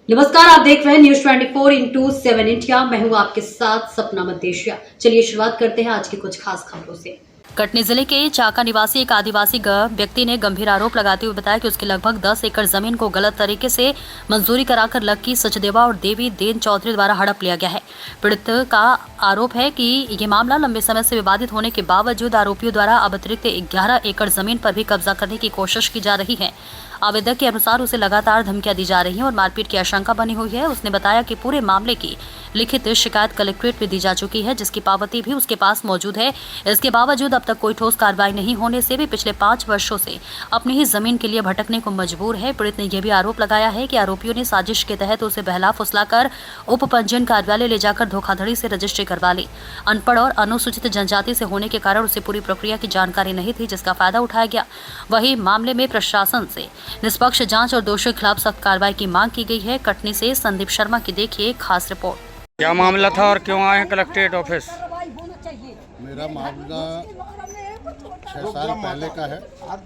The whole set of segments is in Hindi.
नमस्कार, आप देख रहे हैं न्यूज 24/7 इंडिया। मैं हूं आपके साथ सपना मदेशिया। चलिए शुरुआत करते हैं आज की कुछ खास खबरों से। कटनी जिले के चाका निवासी एक आदिवासी व्यक्ति ने गंभीर आरोप लगाते हुए बताया कि उसके लगभग 10 एकड़ जमीन को गलत तरीके से मंजूरी कराकर लक्की सचदेवा और देवी देन चौधरी द्वारा हड़प लिया गया है। पीड़ित का आरोप है कि ये मामला लंबे समय से विवादित होने के बावजूद आरोपियों द्वारा अब अतिरिक्त 11 एकड़ जमीन पर भी कब्जा करने की कोशिश की जा रही है। आवेदक के अनुसार उसे लगातार धमकियां दी जा रही हैं और मारपीट की आशंका बनी हुई है। उसने बताया कि पूरे मामले की लिखित शिकायत कलेक्ट्रेट में दी जा चुकी है, जिसकी पावती भी उसके पास मौजूद है। इसके बावजूद अब तक कोई ठोस कार्रवाई नहीं होने से भी पिछले 5 वर्षों से अपनी ही जमीन के लिए भटकने को मजबूर है। पीड़ित ने यह भी आरोप लगाया है कि आरोपियों ने साजिश के तहत उसे बहला फुसलाकर उप पंजीयन कार्यालय ले जाकर धोखाधड़ी से रजिस्ट्री करवा ली। अनपढ़ और अनुसूचित जनजाति से होने के कारण उसे पूरी प्रक्रिया की जानकारी नहीं थी, जिसका फायदा उठाया गया। वहीं मामले में प्रशासन से निष्पक्ष जांच और दोषियों के खिलाफ सख्त कार्रवाई की मांग की गई है। कटनी से संदीप शर्मा की देखिए खास रिपोर्ट। क्या मामला था और क्यों आए हैं कलेक्ट्रेट ऑफिस? मेरा मामला 6 साल पहले का है,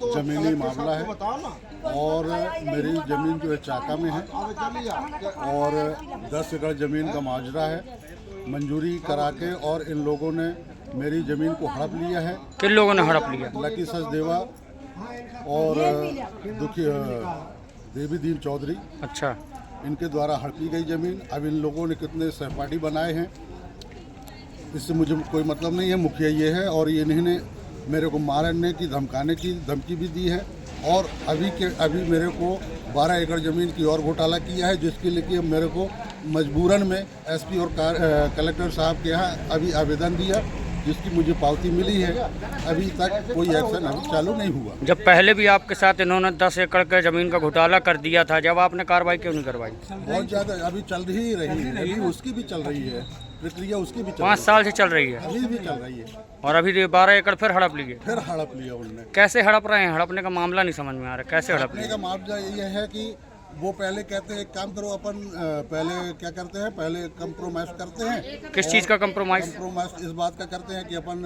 ज़मीनी मामला है और मेरी ज़मीन जो है चाका में है और 10 एकड़ ज़मीन का माजरा है। मंजूरी करा के और इन लोगों ने मेरी ज़मीन को हड़प लिया है। किन लोगों ने हड़प लिया? लकी सचदेवा और देवी दीन चौधरी, अच्छा, इनके द्वारा हड़पी गई ज़मीन। अब इन लोगों ने कितने सहपाठी बनाए हैं इससे मुझे कोई मतलब नहीं है। मुखिया ये है और इन्होंने मेरे को मारने की धमकाने की धमकी भी दी है और अभी मेरे को 12 एकड़ ज़मीन की और घोटाला किया है, जिसके लिए कि मेरे को मजबूरन में एसपी और कलेक्टर साहब के यहाँ अभी आवेदन दिया, जिसकी मुझे पावती मिली है। अभी तक कोई एक्शन अभी चालू नहीं हुआ। जब पहले भी आपके साथ इन्होंने 10 एकड़ के जमीन का घोटाला कर दिया था, जब आपने कार्रवाई क्यों नहीं करवाई? बहुत ज़्यादा अभी चल रही है, अभी उसकी भी चल रही है प्रक्रिया, उसकी भी 5 साल से चल रही है अभी भी चल रही है। और अभी 12 एकड़ फिर हड़प लिए। फिर हड़प लिया उन्होंने। कैसे हड़प रहे हैं? हड़पने का मामला नहीं समझ में आ रहा, कैसे हड़प हड़पने लिए? का मामला ये है कि वो पहले कहते हैं एक काम करो, अपन पहले क्या करते हैं, पहले कंप्रोमाइज करते हैं। किस चीज़ का कंप्रोमाइज? कंप्रोमाइज इस बात का करते हैं कि अपन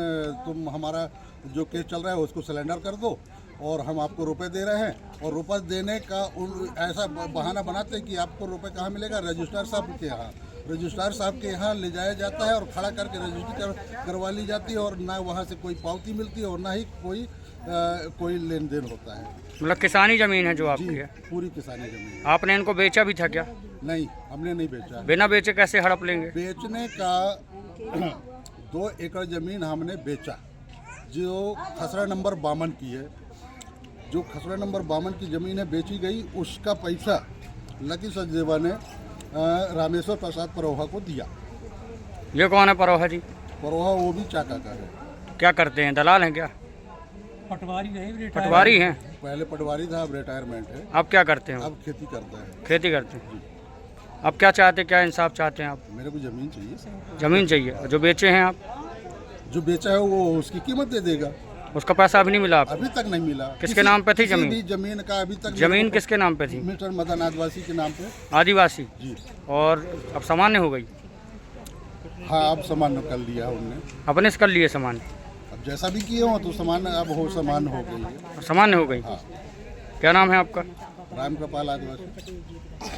तुम हमारा जो केस चल रहा है उसको सिलेंडर कर दो और हम आपको रुपए दे रहे हैं। और रुपए देने का ऐसा बहाना बनाते हैं कि आपको रुपए कहाँ मिलेगा, रजिस्ट्रार साहब के यहाँ। रजिस्ट्रार साहब के यहाँ ले जाया जाता है और खड़ा करके रजिस्ट्री करवा ली जाती है और ना वहाँ से कोई पावती मिलती है और ना ही कोई लेन देन होता है। मतलब किसानी जमीन है जो आपकी है? पूरी किसानी जमीन। आपने इनको बेचा भी था क्या? नहीं, हमने नहीं बेचा। बिना बेचे कैसे हड़प लेंगे? बेचने का 2 एकड़ जमीन हमने बेचा, जो खसरा नंबर 52 की है। जो खसरा नंबर 52 की ज़मीन है बेची गई, उसका पैसा लकी सचदेवा ने रामेश्वर प्रसाद परोहा को दिया। ये कौन है परोहा जी? परोहा वो भी चाका का है। क्या करते हैं, दलाल हैं क्या? पटवारी हैं? पहले पटवारी था, अब रिटायरमेंट है। आप क्या करते हैं? अब खेती करता है। खेती करते हैं। अब क्या चाहते हैं, क्या इंसाफ चाहते हैं आप? मेरे को ज़मीन चाहिए। ज़मीन चाहिए। जो बेचे हैं आप? जो बेचा है वो उसकी कीमत दे देगा। उसका पैसा अभी नहीं मिला आपको? अभी तक नहीं मिला। किसके नाम पे थी जमीन? जमीन का अभी तक जमीन किसके नाम पे थी? मिस्टर मदन आदिवासी के नाम पे। आदिवासी जी। और अब सामान्य हो गई? हाँ, अब सामान्य कर लिया उनने। अपने से कर लिए सामान्य? अब जैसा भी किए हो तो सामान्य अब सामान्य हो गई है। सामान्य हो गई। हाँ। क्या नाम है आपका? राम कृपाल आदिवासी।